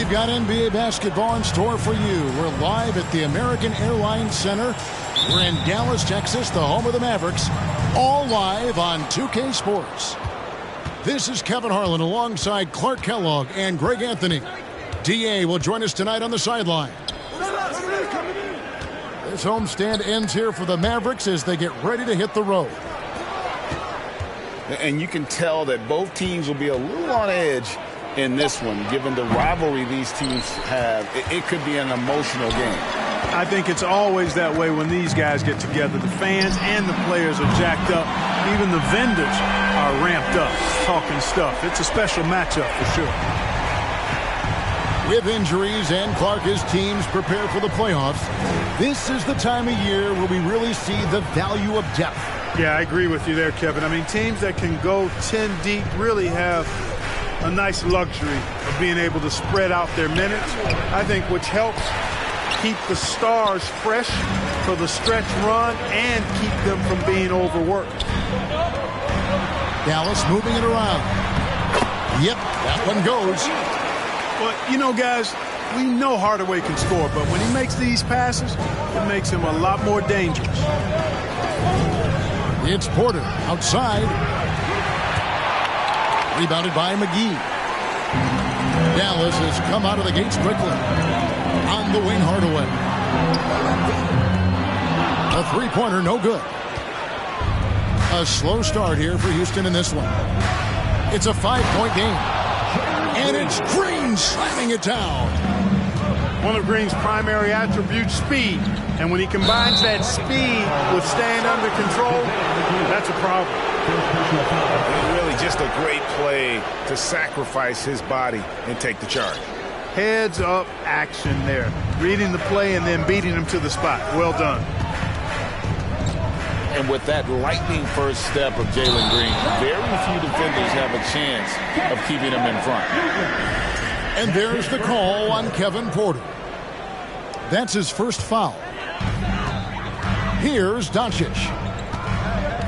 We've got NBA basketball in store for you. We're live at the American Airlines Center. We're in Dallas, Texas, the home of the Mavericks. All live on 2K Sports. This is Kevin Harlan alongside Clark Kellogg and Greg Anthony. DA will join us tonight on the sideline. This homestand ends here for the Mavericks as they get ready to hit the road. And you can tell that both teams will be a little on edge in this one, given the rivalry these teams have. It could be an emotional game. I think it's always that way when these guys get together. The fans and the players are jacked up. Even the vendors are ramped up, talking stuff. It's a special matchup for sure. With injuries and Clark, his teams prepare for the playoffs, this is the time of year where we really see the value of depth. Yeah, I agree with you there, Kevin. I mean, teams that can go 10 deep really have a nice luxury of being able to spread out their minutes, I think, which helps keep the stars fresh for the stretch run and keep them from being overworked. Dallas moving it around. Yep, that one goes. Well, you know, guys, we know Hardaway can score, but when he makes these passes, it makes him a lot more dangerous. It's Porter outside. Rebounded by McGee. Dallas has come out of the gates quickly. On the wing, Hardaway. A three-pointer, no good. A slow start here for Houston in this one. It's a 5-point game. And it's Green slamming it down. One of Green's primary attributes, speed. And when he combines that speed with staying under control, that's a problem. Really just a great play to sacrifice his body and take the charge. Heads up action there. Reading the play and then beating him to the spot. Well done. And with that lightning first step of Jalen Green, very few defenders have a chance of keeping him in front. And there's the call on Kevin Porter. That's his first foul. Here's Doncic.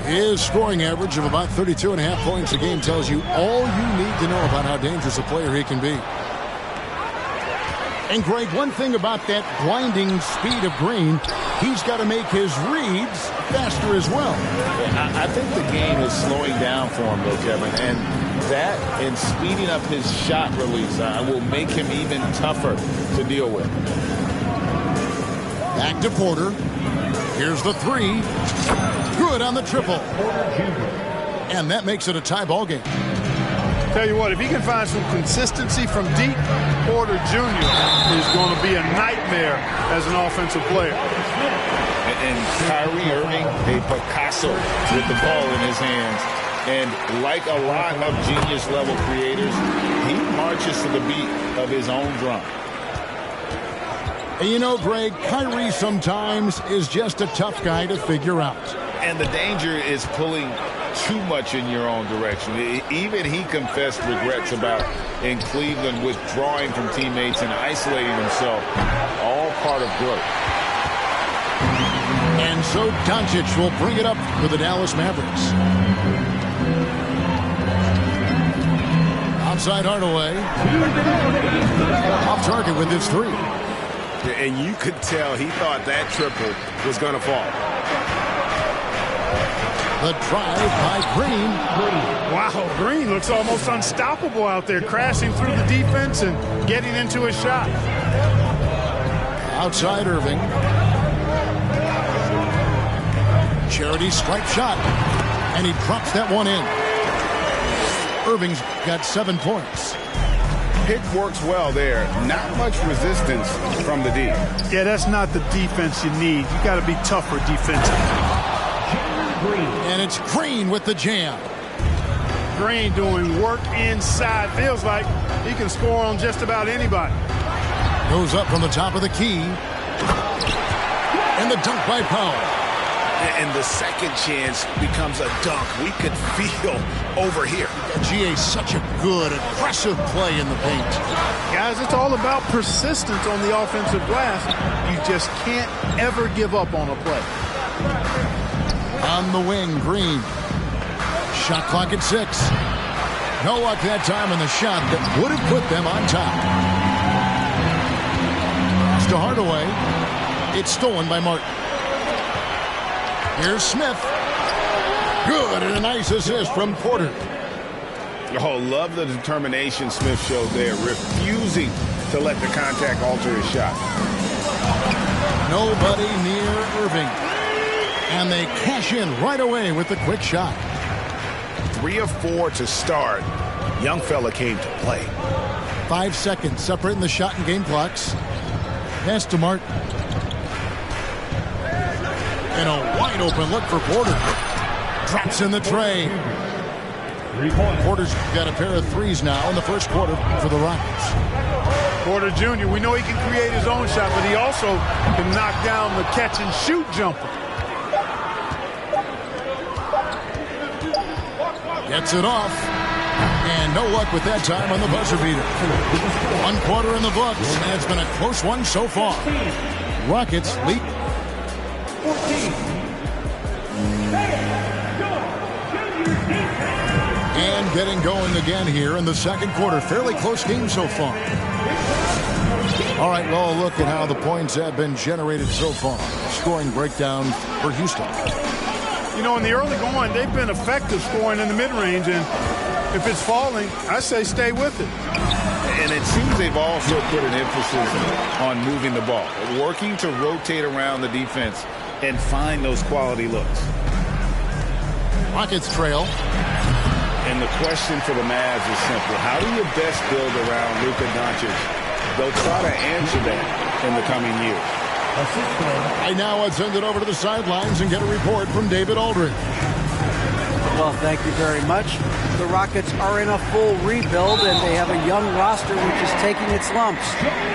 His scoring average of about 32.5 points a game tells you all you need to know about how dangerous a player he can be. And Greg, one thing about that blinding speed of Green, he's got to make his reads faster as well. I think the game is slowing down for him, though, Kevin. And that and speeding up his shot release will make him even tougher to deal with. Back to Porter. Here's the three. Good on the triple. And that makes it a tie ball game. Tell you what, if he can find some consistency from deep, Porter Jr. is going to be a nightmare as an offensive player. And Kyrie Irving, a Picasso with the ball in his hands. And like a lot of genius-level creators, he marches to the beat of his own drum. And you know, Greg, Kyrie sometimes is just a tough guy to figure out. And the danger is pulling too much in your own direction. Even he confessed regrets about in Cleveland withdrawing from teammates and isolating himself. All part of growth. And so Doncic will bring it up for the Dallas Mavericks. Outside Hardaway. Off target with his three. And you could tell he thought that triple was going to fall. The drive by Green. Wow, Green looks almost unstoppable out there, crashing through the defense and getting into a shot. Outside Irving. Charity stripe shot. And he drops that one in. Irving's got 7 points. Pick works well there. Not much resistance from the D. Yeah, that's not the defense you need. You got to be tougher defensively. And it's Green with the jam. Green doing work inside. Feels like he can score on just about anybody. Goes up from the top of the key. And the dunk by Powell. And the second chance becomes a dunk. We could feel over here. GA, such a good, aggressive play in the paint. Guys, it's all about persistence on the offensive glass. You just can't ever give up on a play. On the wing, Green. Shot clock at 6. No luck that time on the shot that would have put them on top. to Hardaway. It's stolen by Martin. Here's Smith. Good, and a nice assist from Porter. Oh, love the determination Smith showed there, refusing to let the contact alter his shot. Nobody near Irving. And they cash in right away with the quick shot. 3 of 4 to start. Young fella came to play. 5 seconds separating the shot and game clocks. Pass to Martin. And a wide open look for Porter. Drops in the tray. Porter's got a pair of threes now in the first quarter for the Rockets. Porter Jr., we know he can create his own shot, but he also can knock down the catch-and-shoot jumper. Gets it off. And no luck with that time on the buzzer beater. 1 quarter in the books, and it's been a close one so far. Rockets lead. 14. And getting going again here in the second quarter. Fairly close game so far. All right, well, look at how the points have been generated so far. Scoring breakdown for Houston. You know, in the early going, they've been effective scoring in the mid-range, and if it's falling, I say stay with it. And it seems they've also put an emphasis on moving the ball, working to rotate around the defense and find those quality looks. Rockets trail. And the question for the Mavs is simple. How do you best build around Luka Doncic? They'll try to answer that in the coming years. Right now, I'd send it over to the sidelines and get a report from David Aldridge. Well, thank you very much. The Rockets are in a full rebuild, and they have a young roster which is taking its lumps.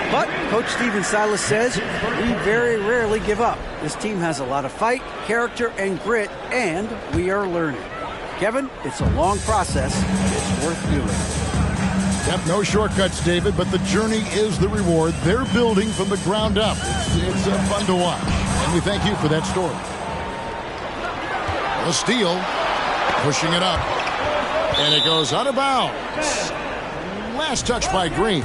But Coach Stephen Silas says we very rarely give up. This team has a lot of fight, character, and grit, and we are learning. Kevin, it's a long process. It's worth doing. Yep, no shortcuts, David, but the journey is the reward. They're building from the ground up. It's fun to watch, and we thank you for that story. The steal, pushing it up, and it goes out of bounds. Last touch by Green.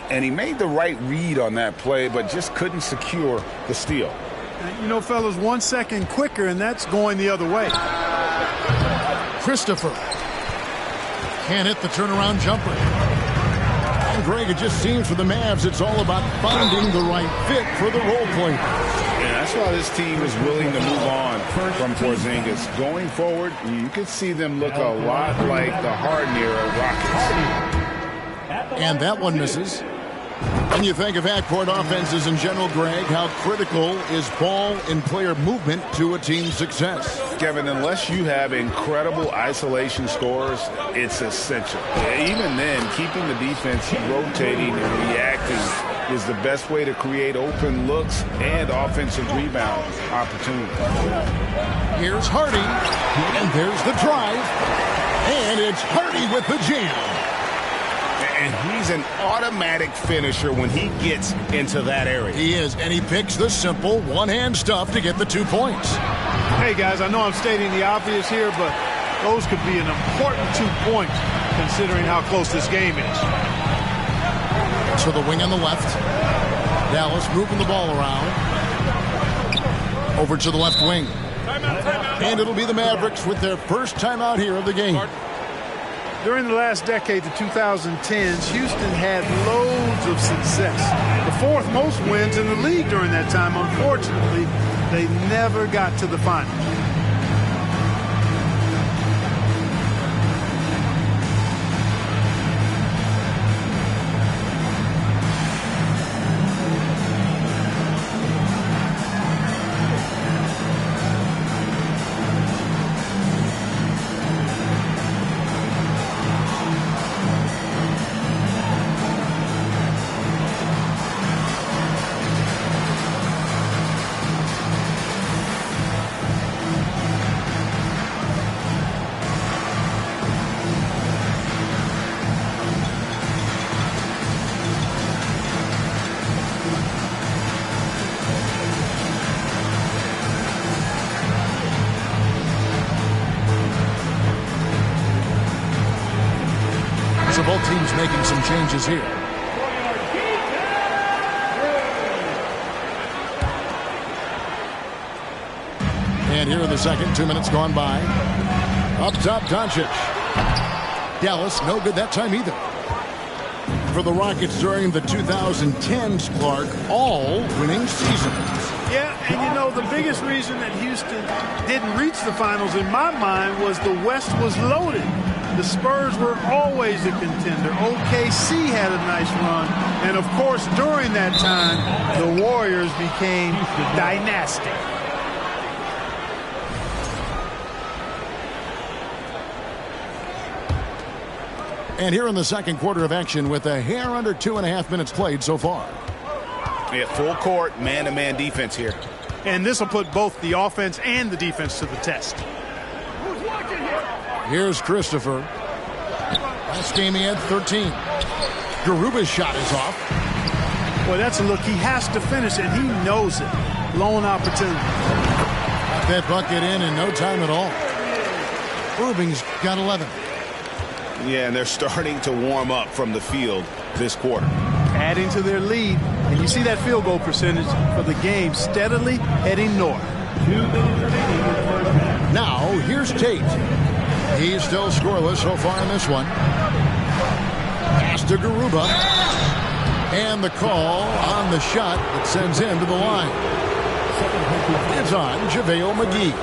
And he made the right read on that play, but just couldn't secure the steal. You know, fellas, 1 second quicker, and that's going the other way. Christopher can't hit the turnaround jumper. And Greg, it just seems for the Mavs it's all about finding the right fit for the role player. And that's why this team is willing to move on from Porzingis. Going forward, you could see them look a lot like the Harden-era Rockets. And that one misses. And you think of half-court offenses in general, Greg, how critical is ball and player movement to a team's success? Kevin, unless you have incredible isolation scores, it's essential. Even then, keeping the defense rotating and reacting is the best way to create open looks and offensive rebound opportunities. Here's Hardy, and there's the drive, and it's Hardy with the jam. And he's an automatic finisher when he gets into that area. He is, and he picks the simple one-hand stuff to get the 2 points. Hey, guys, I know I'm stating the obvious here, but those could be an important 2 points considering how close this game is. So the wing on the left. Dallas moving the ball around. Over to the left wing. And it'll be the Mavericks with their first timeout here of the game. During the last decade, the 2010s, Houston had loads of success. The 4th most wins in the league during that time. Unfortunately, they never got to the finals. So both teams making some changes here. And here in the second, 2 minutes gone by. Up top, Doncic. Dallas, no good that time either. For the Rockets during the 2010s, Clark, all winning seasons. Yeah, and you know, the biggest reason that Houston didn't reach the finals in my mind was the West was loaded. The Spurs were always a contender. OKC had a nice run. And, of course, during that time, the Warriors became dynastic. And here in the second quarter of action with a hair under 2.5 minutes played so far. Yeah, full court, man-to-man defense here. And this will put both the offense and the defense to the test. Here's Christopher. Last game he had 13. Garuba's shot is off. Boy, that's a look. He has to finish it. He knows it. Lone opportunity. That bucket in no time at all. Irving's got 11. Yeah, and they're starting to warm up from the field this quarter. Adding to their lead. And you see that field goal percentage for the game steadily heading north. Now, here's Tate. He's still scoreless so far in this one. Pass to Garuba. And the call on the shot that sends him to the line. It's on JaVale McGee.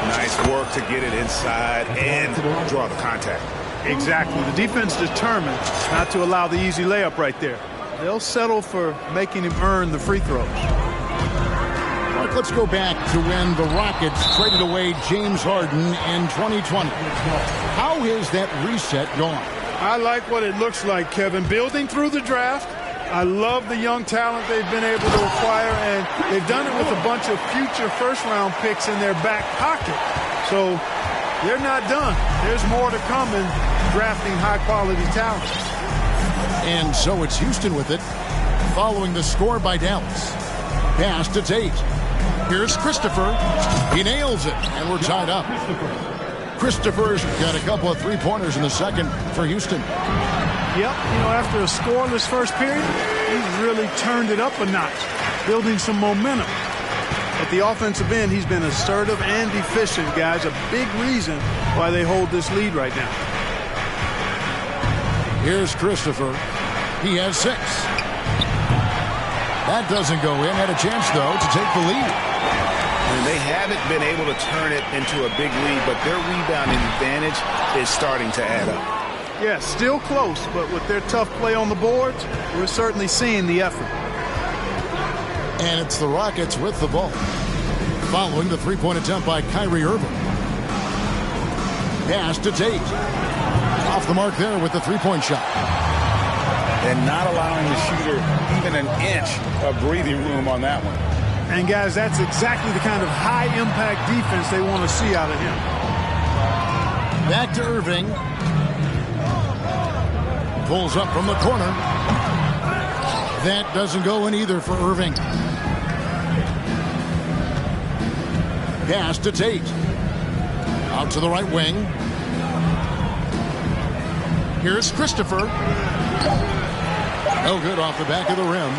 Nice work to get it inside and draw the contact. Exactly. The defense determined not to allow the easy layup right there. They'll settle for making him earn the free throws. Mark, let's go back to when the Rockets traded away James Harden in 2020. How has that reset gone? I like what it looks like, Kevin. Building through the draft. I love the young talent they've been able to acquire, and they've done it with a bunch of future first-round picks in their back pocket. So they're not done. There's more to come in drafting high-quality talent. And so it's Houston with it, following the score by Dallas. Pass to Tate. Here's Christopher. He nails it, and we're tied up. Christopher's got a couple of three-pointers in the second for Houston. Yep, you know, after a scoreless first period, he's really turned it up a notch, building some momentum. At the offensive end, he's been assertive and efficient, guys. A big reason why they hold this lead right now. Here's Christopher. He has 6. That doesn't go in. Had a chance, though, to take the lead. And they haven't been able to turn it into a big lead, but their rebounding advantage is starting to add up. Yeah, still close, but with their tough play on the boards, we're certainly seeing the effort. And it's the Rockets with the ball. Following the three-point attempt by Kyrie Irving. Pass to Tate. Off the mark there with the three-point shot. And not allowing the shooter even an inch of breathing room on that one. And, guys, that's exactly the kind of high-impact defense they want to see out of him. Back to Irving. Pulls up from the corner. That doesn't go in either for Irving. Pass to Tate. Out to the right wing. Here's Christopher. No good off the back of the rim.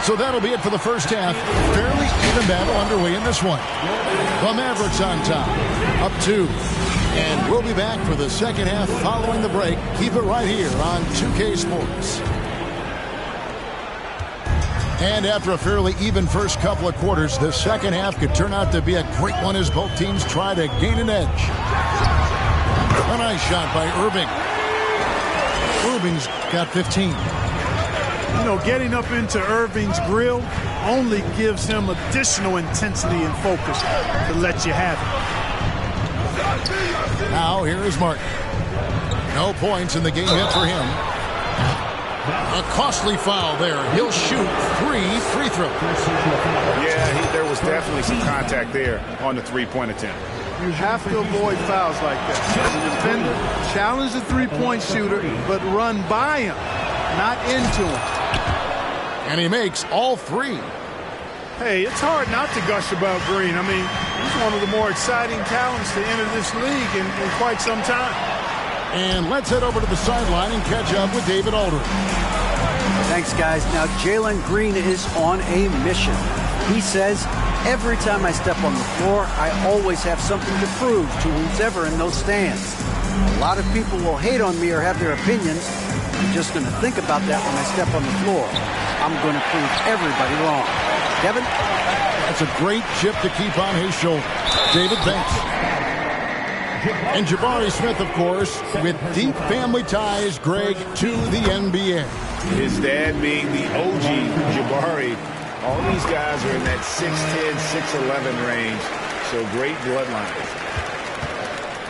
So that'll be it for the first half. Fairly even battle underway in this one. The Mavericks on top. Up 2. And we'll be back for the second half following the break. Keep it right here on 2K Sports. And after a fairly even first couple of quarters, the second half could turn out to be a great one as both teams try to gain an edge. A nice shot by Irving. Irving's got 15. You know, getting up into Irving's grill only gives him additional intensity and focus to let you have it. Now here is Martin. No points in the game hit for him. A costly foul there. He'll shoot 3 free throws. Yeah, there was definitely some contact there on the three-point attempt. You have to avoid fouls like that. As a defender, challenge the three-point shooter, but run by him, not into him. And he makes all 3. Hey, it's hard not to gush about Green. I mean, he's one of the more exciting talents to enter this league in quite some time. And let's head over to the sideline and catch up with David Aldridge. Thanks, guys. Now, Jalen Green is on a mission. He says, every time I step on the floor, I always have something to prove to who's ever in those stands. A lot of people will hate on me or have their opinions. I'm just going to think about that when I step on the floor. I'm going to prove everybody wrong. Kevin? That's a great chip to keep on his shoulder. David, thanks. And Jabari Smith, of course, with deep family ties, Greg, to the NBA. His dad being the OG Jabari. All these guys are in that 6'10", 6'11" range, so great bloodlines.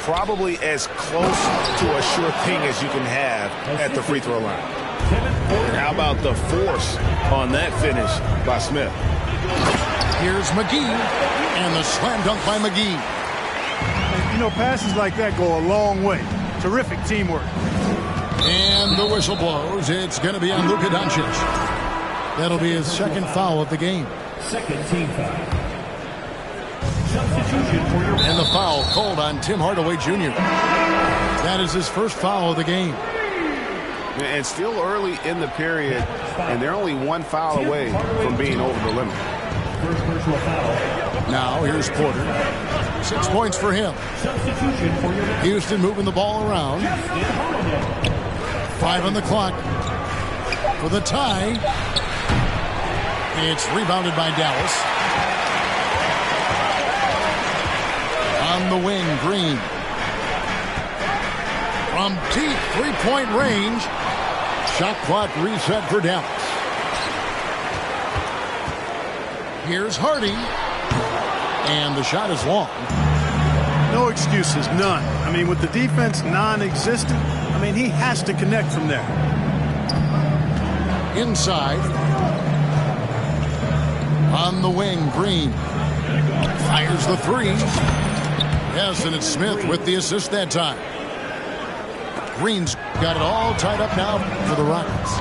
Probably as close to a sure thing as you can have at the free throw line. And how about the force on that finish by Smith? Here's McGee, and the slam dunk by McGee. You know, passes like that go a long way. Terrific teamwork. And the whistle blows. It's going to be on Luka Doncic. That'll be his second foul of the game. Second team foul. Substitution for your... And the foul called on Tim Hardaway Jr. That is his first foul of the game. And still early in the period, and they're only one foul away from being over the limit. First personal foul. Now here's Porter. 6 points for him. Substitution for your... Houston moving the ball around. 5 on the clock for the tie. It's rebounded by Dallas. On the wing, Green. From deep three-point range. Shot clock reset for Dallas. Here's Hardy. And the shot is long. No excuses, none. I mean, with the defense non-existent, I mean, he has to connect from there. Inside. On the wing, Green. Fires the three. Yes, and it's Smith with the assist that time. Green's got it all tied up now for the Rockets.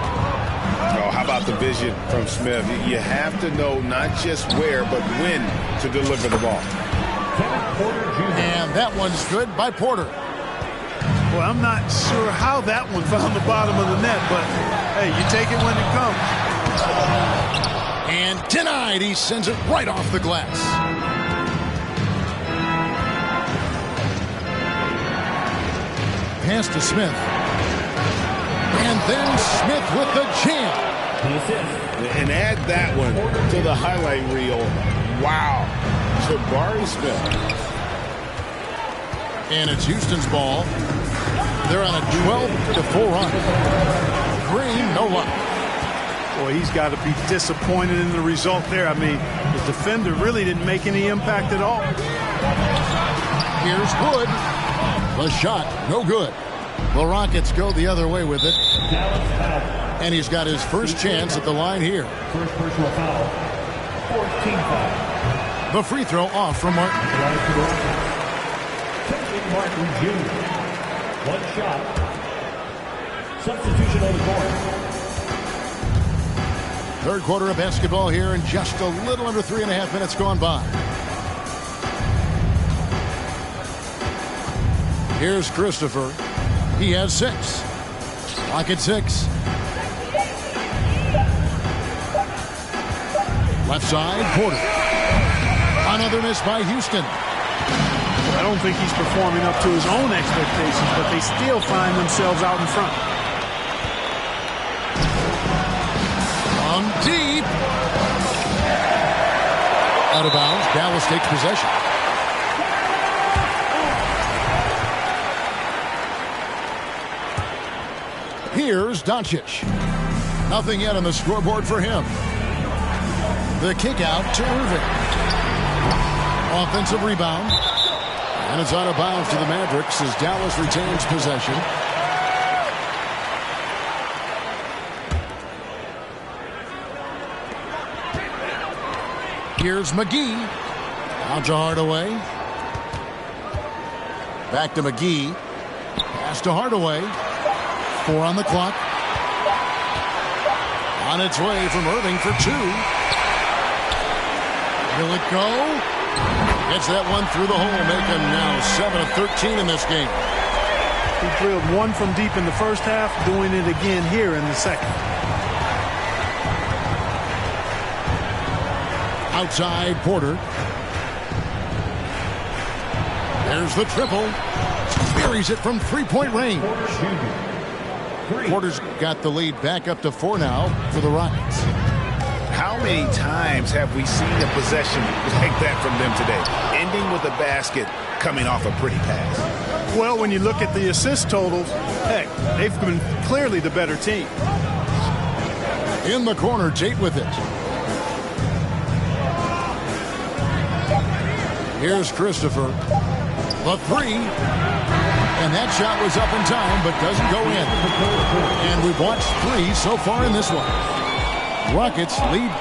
Oh, how about the vision from Smith? You have to know not just where, but when to deliver the ball. And that one's good by Porter. Well, I'm not sure how that one found the bottom of the net, but, hey, you take it when it comes. And denied. He sends it right off the glass. Pass to Smith. And then Smith with the jam. And add that one to the highlight reel. Wow. Jabari Smith. And it's Houston's ball. They're on a 12-4 run. Green, no luck. Boy, he's got to be disappointed in the result there. I mean, the defender really didn't make any impact at all. Here's Wood. The shot, no good. The Rockets go the other way with it. And he's got his first chance at the line here. First personal foul. 14 foul. The free throw off from Martin. Kevin Martin Jr. One shot. Substitution on the court. Third quarter of basketball here, and just a little under 3.5 minutes gone by. Here's Christopher. He has 6. Lock at 6. Left side, Porter. Another miss by Houston. I don't think he's performing up to his own expectations, but they still find themselves out in front. From deep. Out of bounds. Dallas takes possession. Here's Doncic. Nothing yet on the scoreboard for him. The kick out to Irving. Offensive rebound. And it's out of bounds to the Mavericks as Dallas retains possession. Here's McGee. Out to Hardaway. Back to McGee. Pass to Hardaway. 4 on the clock. On its way from Irving for 2. Will it go? Gets that one through the hole, making now 7 of 13 in this game. He drilled one from deep in the first half, doing it again here in the second. Outside Porter. There's the triple. Buries it from three-point range. Porter's got the lead back up to 4 now for the Rockets. How many times have we seen a possession like that from them today? Ending with a basket coming off a pretty pass. Well, when you look at the assist totals, heck, they've been clearly the better team. In the corner, Tate with it. Here's Christopher. The three. And that shot was up in time, but doesn't go in. And we've watched 3 so far in this one. Rockets lead.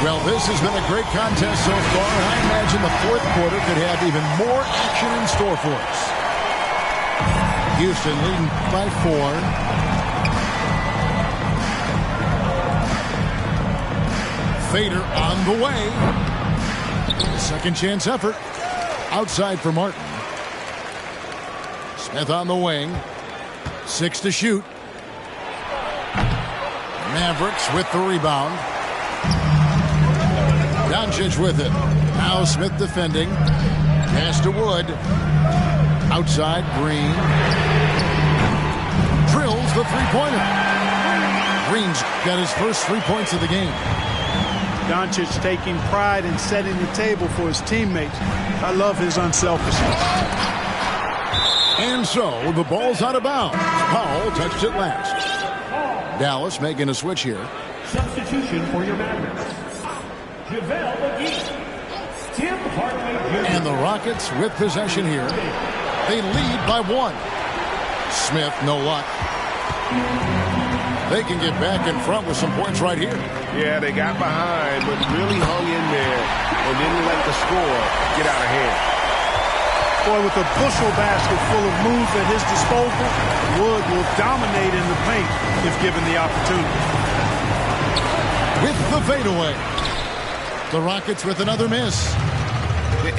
Well, this has been a great contest so far, and I imagine the fourth quarter could have even more action in store for us. Houston leading by 4. Fader on the way. Second chance effort. Outside for Martin. Smith on the wing. 6 to shoot. Mavericks with the rebound. Doncic with it. Now Smith defending. Pass to Wood. Outside Green. Drills the three-pointer. Green's got his first 3 points of the game. Doncic taking pride in setting the table for his teammates. I love his unselfishness. And so the ball's out of bounds. Powell touched it last. Dallas making a switch here. Substitution for your Mavericks. JaVale McGee. Tim Hardaway Jr. And the Rockets with possession here. They lead by 1. Smith, no luck. They can get back in front with some points right here. Yeah, they got behind, but really hung in there and didn't let the score get out of hand. Boy, with a bushel basket full of moves at his disposal, Wood will dominate in the paint if given the opportunity. With the fadeaway. The Rockets with another miss.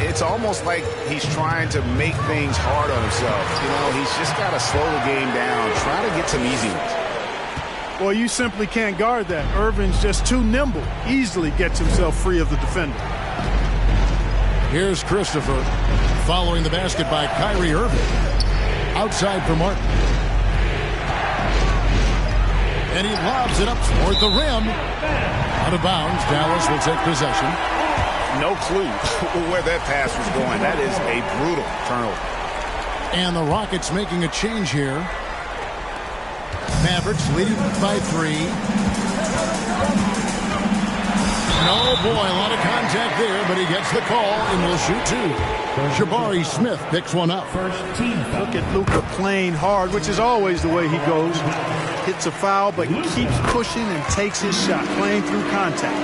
It's almost like he's trying to make things hard on himself. You know, he's just got to slow the game down, try to get some easy ones. Well, you simply can't guard that. Irving's just too nimble. Easily gets himself free of the defender. Here's Christopher following the basket by Kyrie Irving. Outside for Martin. And he lobs it up toward the rim. Out of bounds. Dallas will take possession. No clue where that pass was going. That is a brutal turnover. And the Rockets making a change here. Mavericks leading by 3. No, boy, a lot of contact there, but he gets the call and will shoot 2. Jabari Smith picks one up. Look at Luka playing hard, which is always the way he goes. Hits a foul, but keeps pushing and takes his shot, playing through contact.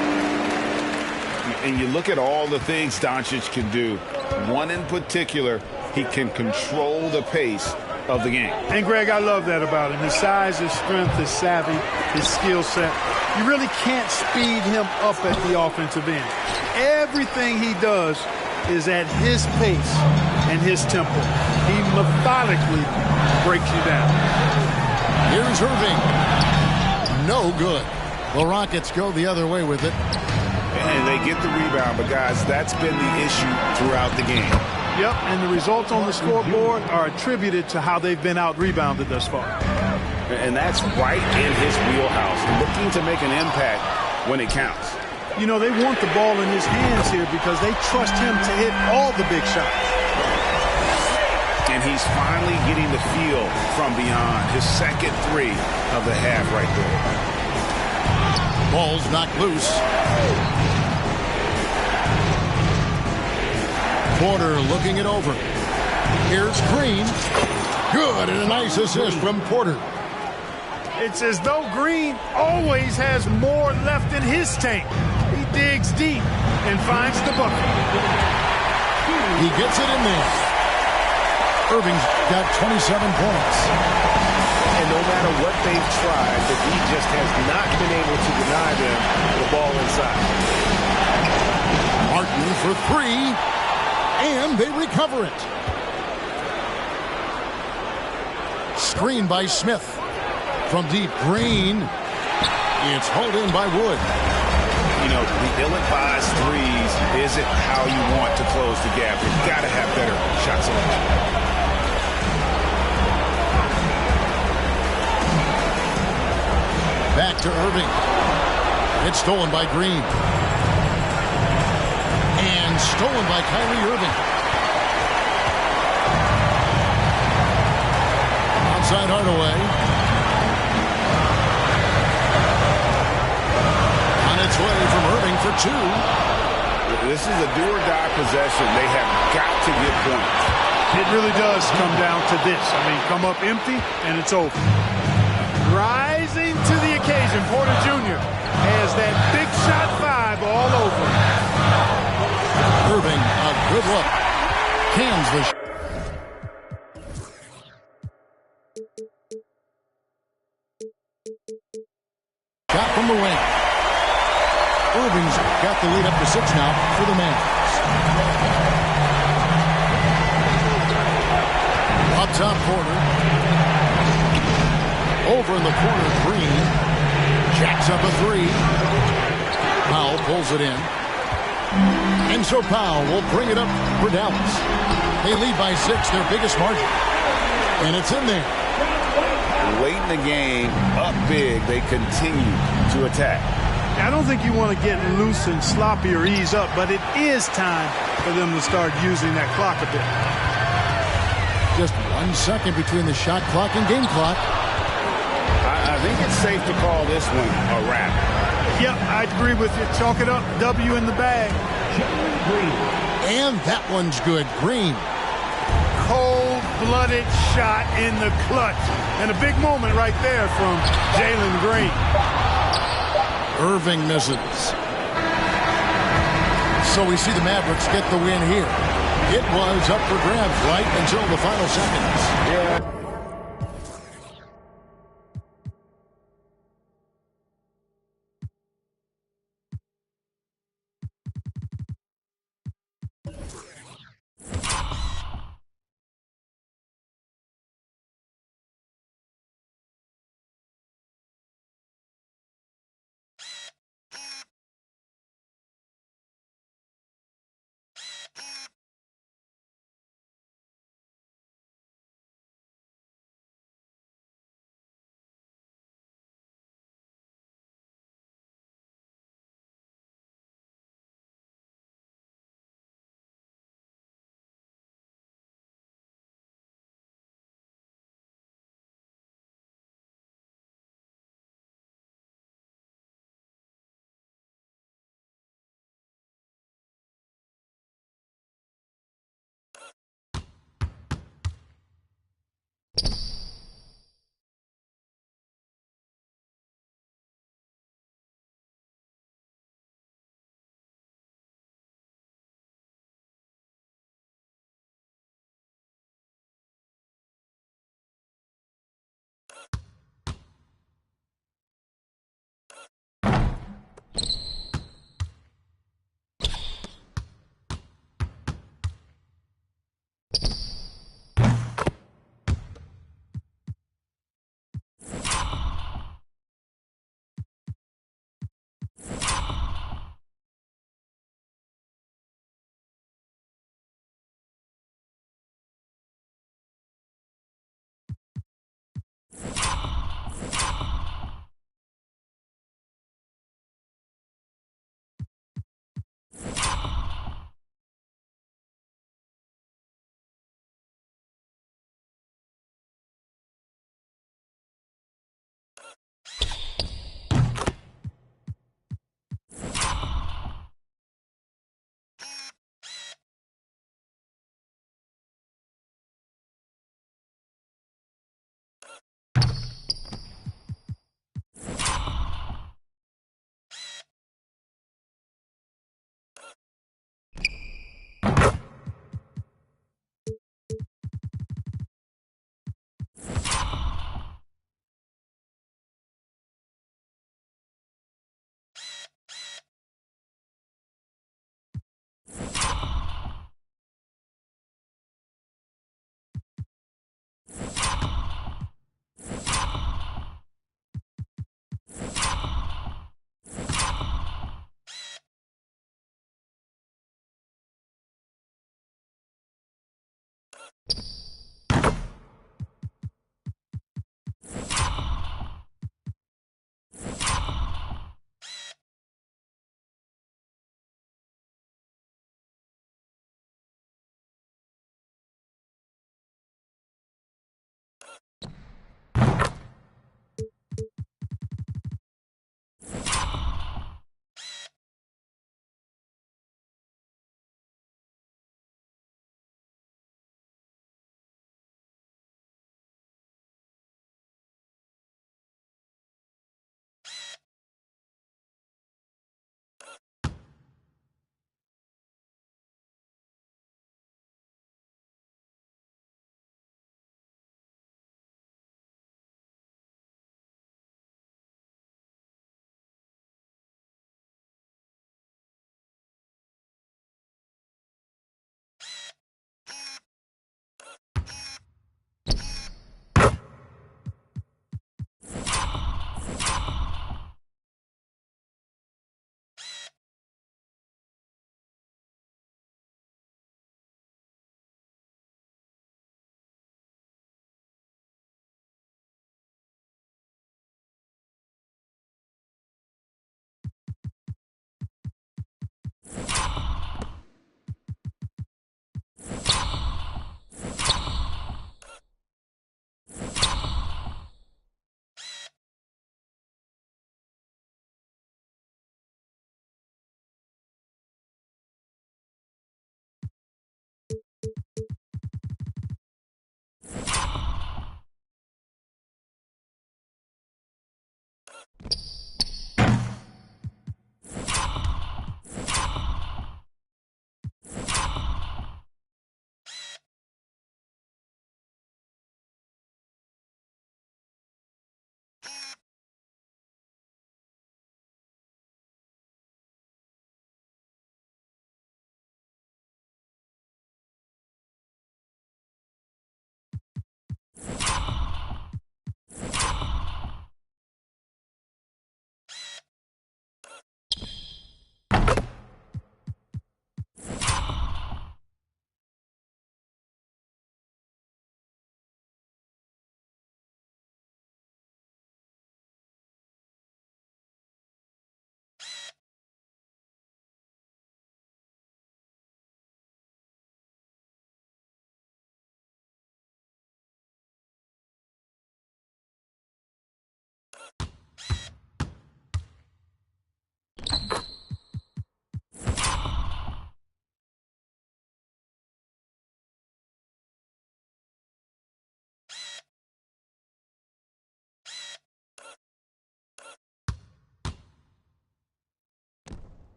And you look at all the things Doncic can do. One in particular, he can control the pace of the game. And, Greg, I love that about him. His size, his strength, his savvy, his skill set. You really can't speed him up at the offensive end. Everything he does is at his pace and his tempo. He methodically breaks you down. Here's Irving. No good. The Rockets go the other way with it. And they get the rebound, but, guys, that's been the issue throughout the game. Yep, and the results on the scoreboard are attributed to how they've been out-rebounded thus far. And that's right in his wheelhouse, looking to make an impact when it counts. You know, they want the ball in his hands here because they trust him to hit all the big shots. And he's finally getting the feel from beyond. His second 3 of the half right there. Ball's knocked loose. Porter looking it over. Here's Green. Good, and a nice assist from Porter. It's as though Green always has more left in his tank. He digs deep and finds the bucket. He gets it in there. Irving's got 27 points. And no matter what they've tried, the D just has not been able to deny them the ball inside. Martin for 3, and they recover it. Screen by Smith. From deep, Green. It's hauled in by Wood. You know, the ill-advised threes isn't how you want to close the gap. You've got to have better shot selection. Back to Irving. It's stolen by Green. And stolen by Kyrie Irving. Outside Hardaway. On its way from Irving for two. This is a do-or-die possession. They have got to get points. It really does come down to this. I mean, come up empty, and it's over. Rising to the occasion, Porter Jr. has that big shot 5 all over. Irving, a good look. Cans the shot. Shot from the wing. Irving's got the lead up to 6 now for the Mavericks. Up top corner. Over in the corner, Green. Jacks up a 3. Powell pulls it in. And so Powell will bring it up for Dallas. They lead by 6, their biggest margin. And it's in there. Late in the game, up big, they continue to attack. I don't think you want to get loose and sloppy or ease up, but it is time for them to start using that clock a bit. Just 1 second between the shot clock and game clock. I think it's safe to call this one a wrap. Yep, I agree with you. Chalk it up. W in the bag. And that one's good. Green. Cold-blooded shot in the clutch. And a big moment right there from Jalen Green. Irving misses. So we see the Mavericks get the win here. It was up for grabs right until the final seconds. Yeah.